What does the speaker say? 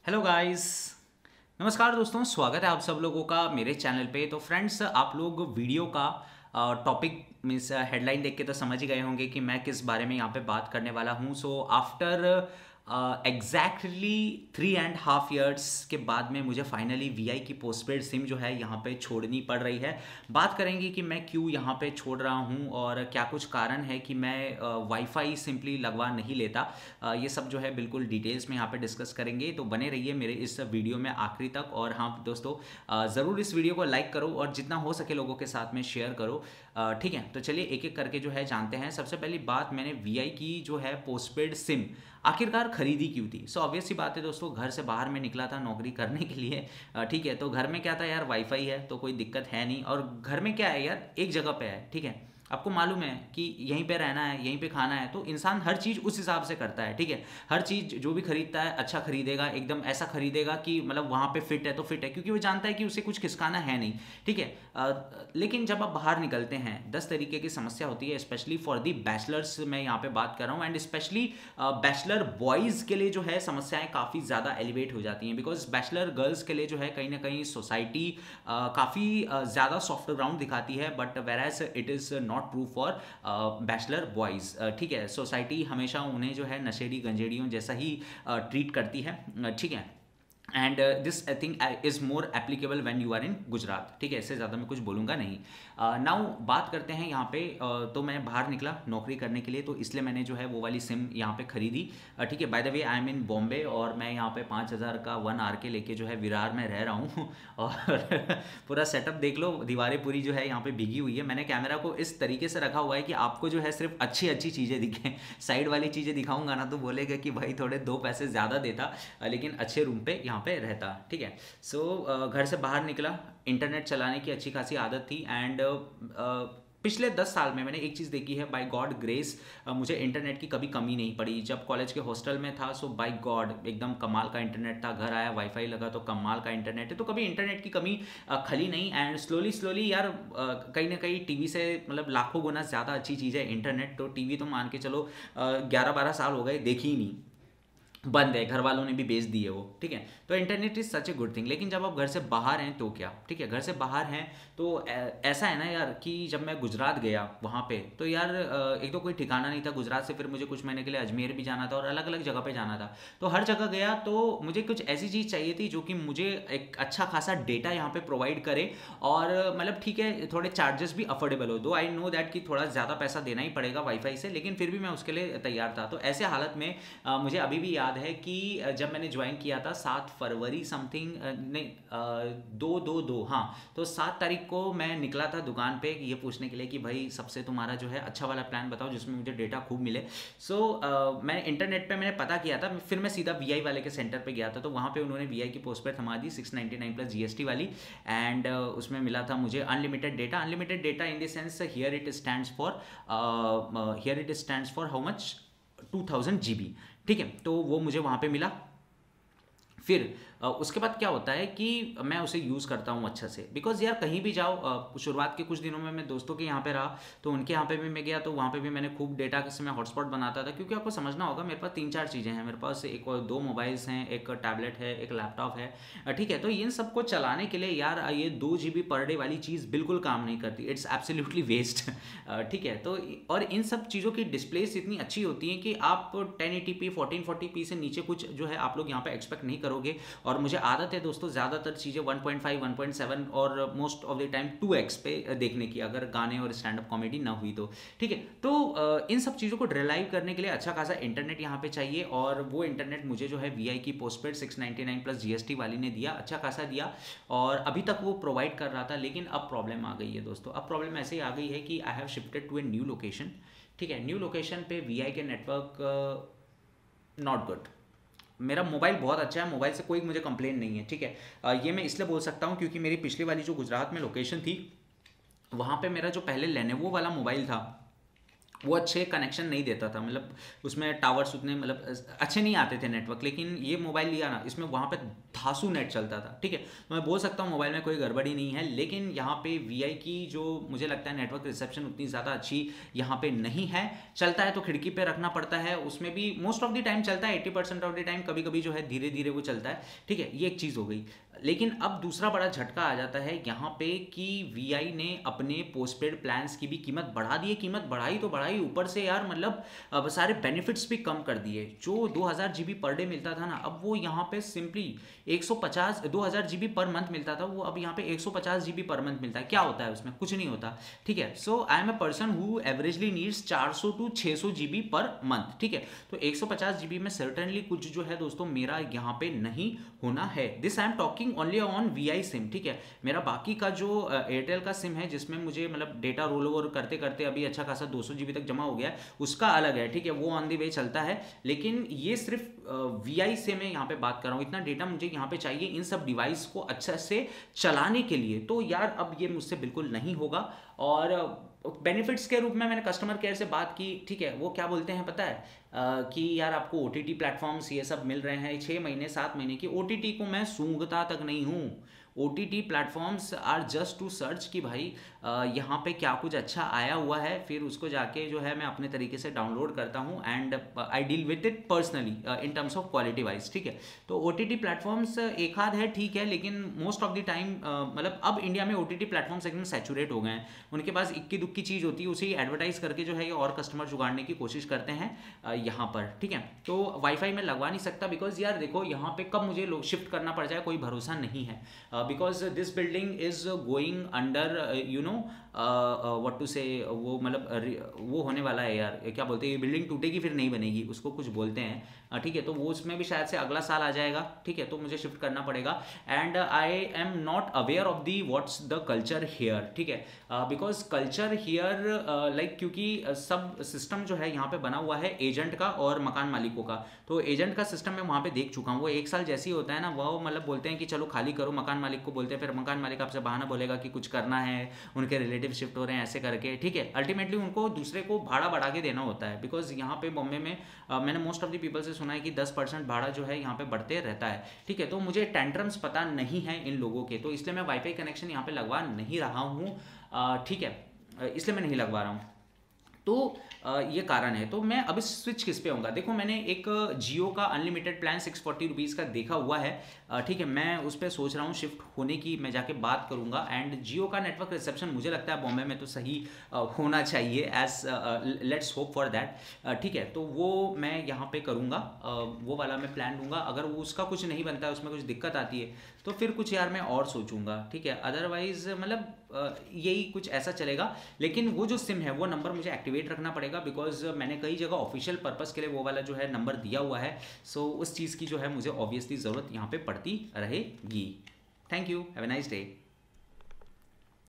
Hello guys. नमस्कार दोस्तों, स्वागत है आप सब लोगों का मेरे चैनल पे। तो फ्रेंड्स, आप लोग वीडियो का टॉपिक मीन्स हेडलाइन देख के तो समझ ही गए होंगे कि मैं किस बारे में यहाँ पे बात करने वाला हूँ। सो आफ्टर एग्जैक्टली 3.5 years के बाद में मुझे फाइनली वीआई की पोस्टपेड सिम जो है यहाँ पे छोड़नी पड़ रही है। बात करेंगे कि मैं क्यों यहाँ पे छोड़ रहा हूँ और क्या कुछ कारण है कि मैं वाईफाई सिंपली लगवा नहीं लेता। ये सब जो है बिल्कुल डिटेल्स में यहाँ पे डिस्कस करेंगे, तो बने रहिए मेरे इस वीडियो में आखिरी तक। और हाँ दोस्तों, ज़रूर इस वीडियो को लाइक करो और जितना हो सके लोगों के साथ में शेयर करो। ठीक है, तो चलिए एक एक करके जो है जानते हैं। सबसे पहली बात, मैंने वीआई की जो है पोस्टपेड सिम आखिरकार खरीदी क्यों थी। सो ऑब्वियस सी बात है दोस्तों, घर से बाहर में निकला था नौकरी करने के लिए। ठीक है, तो घर में क्या था यार, वाईफाई है तो कोई दिक्कत है नहीं। और घर में क्या है यार, एक जगह पे है। ठीक है, आपको मालूम है कि यहीं पे रहना है, यहीं पे खाना है, तो इंसान हर चीज़ उस हिसाब से करता है। ठीक है, हर चीज़ जो भी खरीदता है अच्छा खरीदेगा, एकदम ऐसा खरीदेगा कि मतलब वहाँ पे फिट है तो फिट है, क्योंकि वो जानता है कि उसे कुछ खिसकाना है नहीं। ठीक है, लेकिन जब आप बाहर निकलते हैं 10 तरीके की समस्या होती है, स्पेशली फॉर दी बैचलर्स मैं यहाँ पे बात कर रहा हूँ। एंड स्पेशली बैचलर बॉयज़ के लिए जो है समस्याएं काफ़ी ज़्यादा एलिवेट हो जाती हैं, बिकॉज बैचलर गर्ल्स के लिए जो है कहीं ना कहीं सोसाइटी काफ़ी ज़्यादा सॉफ्ट ग्राउंड दिखाती है, but whereas it is not true for bachelor boys. ठीक है, सोसाइटी हमेशा उन्हें जो है नशेड़ी गंजेड़ियों जैसा ही ट्रीट करती है। ठीक है, and this I think is more applicable when you are in Gujarat. ठीक है, इससे ज़्यादा मैं कुछ बोलूँगा नहीं। नाउ बात करते हैं यहाँ पे। तो मैं बाहर निकला नौकरी करने के लिए, तो इसलिए मैंने जो है वो वाली सिम यहाँ पे खरीदी। ठीक है, by the way I am in Bombay और मैं यहाँ पे 5,000 का 1 आर के लेके जो है विरार में रह रहा हूँ। और पूरा सेटअप देख लो, दीवारें पूरी जो है यहाँ पे भीगी हुई है। मैंने कैमरा को इस तरीके से रखा हुआ है कि आपको जो है सिर्फ अच्छी अच्छी चीज़ें दिखें। साइड वाली चीज़ें दिखाऊंगा ना तो बोलेगा कि भाई थोड़े 2 पैसे ज़्यादा देता, लेकिन अच्छे रूम पे यहाँ पे रहता। ठीक है, सो घर से बाहर निकला, इंटरनेट चलाने की अच्छी खासी आदत थी। एंड पिछले 10 साल में मैंने एक चीज़ देखी है, बाय गॉड ग्रेस मुझे इंटरनेट की कभी कमी नहीं पड़ी। जब कॉलेज के हॉस्टल में था, सो बाय गॉड एकदम कमाल का इंटरनेट था। घर आया, वाईफाई लगा तो कमाल का इंटरनेट है, तो कभी इंटरनेट की कमी खली नहीं। एंड स्लोली स्लोली यार कहीं ना कहीं टीवी से मतलब लाखों गुना ज़्यादा अच्छी चीज़ है इंटरनेट। तो टीवी तो मान के चलो 11-12 साल हो गए देखी ही नहीं, बंद है, घर वालों ने भी बेच दिए वो। ठीक है, तो internet is such a good thing. लेकिन जब आप घर से बाहर हैं तो क्या। ठीक है, घर से बाहर हैं तो ऐसा है ना यार कि जब मैं गुजरात गया वहाँ पे, तो यार एक तो कोई ठिकाना नहीं था। गुजरात से फिर मुझे कुछ महीने के लिए अजमेर भी जाना था और अलग अलग जगह पे जाना था। तो हर जगह गया तो मुझे कुछ ऐसी चीज़ चाहिए थी जो कि मुझे एक अच्छा खासा डेटा यहाँ पे प्रोवाइड करे। और मतलब ठीक है, थोड़े चार्जेस भी अफोर्डेबल हो। दो आई नो दैट कि थोड़ा ज़्यादा पैसा देना ही पड़ेगा वाईफाई से, लेकिन फिर भी मैं उसके लिए तैयार था। तो ऐसे हालत में मुझे अभी भी याद है कि जब मैंने ज्वाइन किया था 7 फरवरी समथिंग, नहीं 2/2/2, हाँ, तो 7 तारीख को मैं निकला था दुकान पे ये पूछने के लिए कि भाई सबसे तुम्हारा जो है अच्छा वाला प्लान बताओ जिसमें मुझे डेटा खूब मिले। सो मैं इंटरनेट पे मैंने पता किया था, फिर मैं सीधा वीआई वाले के सेंटर पे गया था। तो वहाँ पे उन्होंने वीआई की पोस्ट पर थमा दी 699 प्लस जीएसटी वाली। एंड उसमें मिला था मुझे unlimited data. Unlimited data in the sense here it stands for how much, 2000 GB। ठीक है, तो वो मुझे वहाँ पे मिला। फिर उसके बाद क्या होता है कि मैं उसे यूज़ करता हूँ अच्छा से, बिकॉज यार कहीं भी जाओ, शुरुआत के कुछ दिनों में मैं दोस्तों के यहाँ पे रहा तो उनके यहाँ पे भी मैं गया, तो वहाँ पे भी मैंने खूब डेटा से मैं हॉटस्पॉट बनाता था। क्योंकि आपको समझना होगा, मेरे पास 3-4 चीज़ें हैं। मेरे पास एक और 2 मोबाइल्स हैं, एक टैबलेट है, एक लैपटॉप है। ठीक है, तो इन सबको चलाने के लिए यार ये 2 GB पर डे वाली चीज़ बिल्कुल काम नहीं करती, इट्स एब्सोल्युटली वेस्ट। ठीक है, तो और इन सब चीज़ों की डिस्प्लेस इतनी अच्छी होती हैं कि आप 1080p 1440p से नीचे कुछ जो है आप लोग यहाँ पे एक्सपेक्ट नहीं करोगे। और मुझे आदत है दोस्तों ज़्यादातर चीज़ें 1.5 1.7 और most of the time 2x पे देखने की, अगर गाने और स्टैंड अप कॉमेडी ना हुई तो। ठीक है, तो इन सब चीज़ों को रिलाइव करने के लिए अच्छा खासा इंटरनेट यहाँ पे चाहिए। और वो इंटरनेट मुझे जो है वीआई की पोस्टपेड 699 प्लस जीएसटी वाली ने दिया, अच्छा खासा दिया। और अभी तक वो प्रोवाइड कर रहा था, लेकिन अब प्रॉब्लम आ गई है दोस्तों। अब प्रॉब्लम ऐसे ही आ गई है कि I have shifted to a new location. ठीक है, न्यू लोकेशन पे वीआई के नेटवर्क नॉट गुड। मेरा मोबाइल बहुत अच्छा है, मोबाइल से कोई मुझे कंप्लेन नहीं है। ठीक है, ये मैं इसलिए बोल सकता हूँ क्योंकि मेरी पिछली वाली जो गुजरात में लोकेशन थी वहाँ पे मेरा जो पहले लेनोवो वाला मोबाइल था वो अच्छे कनेक्शन नहीं देता था, मतलब उसमें टावर्स उतने मतलब अच्छे नहीं आते थे नेटवर्क। लेकिन ये मोबाइल लिया ना, इसमें वहाँ पे धांसू नेट चलता था, ठीक है। तो मैं बोल सकता हूँ मोबाइल में कोई गड़बड़ी नहीं है, लेकिन यहाँ पे वीआई की जो मुझे लगता है नेटवर्क रिसेप्शन उतनी ज़्यादा अच्छी यहाँ पे नहीं है। चलता है तो खिड़की पे रखना पड़ता है, उसमें भी मोस्ट ऑफ द टाइम चलता है, 80% ऑफ द टाइम। कभी कभी जो है धीरे धीरे वो चलता है, ठीक है। ये एक चीज़ हो गई। लेकिन अब दूसरा बड़ा झटका आ जाता है यहाँ पे कि वीआई ने अपने पोस्टपेड प्लान्स की भी कीमत बढ़ा दी है। कीमत बढ़ाई तो बढ़ाई, ऊपर से यार मतलब अब सारे बेनिफिट्स भी कम कर दिए। जो 2000 जीबी पर डे मिलता था ना, अब वो यहाँ पे सिंपली 150 2000 जीबी पर मंथ मिलता था, वो अब यहाँ पे 150 जीबी पर मंथ मिलता है। क्या होता है उसमें? कुछ नहीं होता, ठीक है। So I am a person who averagely needs 400 to 600 GB per month, ठीक है। तो 150 जीबी में सर्टेनली कुछ जो है दोस्तों मेरा यहाँ पे नहीं होना है। This I am talking only on VI SIM, ठीक है। मेरा बाकी का जो एयरटेल का सिम है, जिसमें मुझे मतलब डेटा रोल ओवर करते करते अभी अच्छा खासा 200 जीबी तक जमा हो गया है, उसका अलग है, ठीक है। वो ऑन द वे चलता है। लेकिन ये सिर्फ वीआई से मैं यहाँ पे बात कर रहा हूँ। इतना डेटा मुझे यहाँ पे चाहिए इन सब डिवाइस को अच्छे से चलाने के लिए। तो यार अब ये मुझसे बिल्कुल नहीं होगा। और बेनिफिट्स के रूप में मैंने कस्टमर केयर से बात की, ठीक है। वो क्या बोलते हैं पता है? कि यार आपको ओटीटी प्लेटफॉर्म्स ये सब मिल रहे हैं 6 महीने 7 महीने की। ओटीटी को मैं सूंघता तक नहीं हूँ। OTT platforms are just to search कि भाई यहाँ पे क्या कुछ अच्छा आया हुआ है, फिर उसको जाके जो है मैं अपने तरीके से डाउनलोड करता हूँ and I deal with it personally in terms of quality wise, ठीक है। तो ओटीटी प्लेटफॉर्म्स एक आध है, ठीक है, लेकिन मोस्ट ऑफ द टाइम मतलब अब इंडिया में ओटीटी प्लेटफॉर्म्स एकदम सैचुरेट हो गए हैं। उनके पास इक्की दुक्की चीज़ होती है, उसे एडवर्टाइज करके जो है ये और कस्टमर जुगाड़ने की कोशिश करते हैं यहाँ पर, ठीक है। तो वाईफाई में लगवा नहीं सकता बिकॉज यार देखो यहाँ पे कब मुझे लोग शिफ्ट करना पड़ जाए कोई भरोसा नहीं है। Because this building is going under you know what to say, वो मतलब वो होने वाला है यार, क्या बोलते हैं, ये बिल्डिंग टूटेगी फिर नहीं बनेगी, उसको कुछ बोलते हैं, ठीक है। तो वो उसमें भी शायद से अगला साल आ जाएगा, ठीक है। तो मुझे शिफ्ट करना पड़ेगा and I am not aware of the what's the culture here, ठीक है। बिकॉज कल्चर हियर लाइक, क्योंकि सब सिस्टम जो है यहाँ पे बना हुआ है एजेंट का और मकान मालिकों का। तो एजेंट का सिस्टम मैं वहाँ पे देख चुका हूँ। वो एक साल जैसे ही होता है ना, वो मतलब बोलते हैं कि चलो खाली करो, मकान मालिक को बोलते हैं, फिर मकान मालिक आपसे बहाना बोलेगा कि कुछ करना है, उनके रिलेटिव शिफ्ट हो रहे हैं ऐसे करके, ठीक है। अल्टीमेटली उनको दूसरे को भाड़ा बढ़ा के देना होता है। बिकॉज यहाँ पे बॉम्बे में मैंने मोस्ट ऑफ द पीपल से सुना है कि 10% भाड़ा जो है यहाँ पे बढ़ते रहता है, ठीक है। तो मुझे टेंट्रम्स पता नहीं है इन लोगों के, तो इसलिए मैं वाईफाई कनेक्शन यहाँ पे लगवा नहीं रहा हूँ, ठीक है। इसलिए मैं नहीं लगवा रहा हूँ। तो ये कारण है। तो मैं अब स्विच किस पे होऊंगा? देखो मैंने एक जियो का अनलिमिटेड प्लान 640 रुपीज़ का देखा हुआ है, ठीक है। मैं उस पर सोच रहा हूँ शिफ्ट होने की, मैं जाके बात करूँगा। एंड जियो का नेटवर्क रिसेप्शन मुझे लगता है बॉम्बे में तो सही होना चाहिए, as let's hope for that, ठीक है। तो वो मैं यहाँ पे करूँगा, वो वाला मैं प्लान लूँगा। अगर वो उसका कुछ नहीं बनता है, उसमें कुछ दिक्कत आती है, तो फिर कुछ यार मैं और सोचूंगा, ठीक है। अदरवाइज मतलब यही कुछ ऐसा चलेगा। लेकिन वो जो सिम है वो नंबर मुझे एक्टिवेट रखना पड़ेगा, बिकॉज मैंने कई जगह ऑफिशियल पर्पस के लिए वो वाला जो है नंबर दिया हुआ है। सो उस चीज़ की जो है मुझे ऑब्वियसली ज़रूरत यहाँ पे पड़ती रहेगी। Thank you, have a nice day.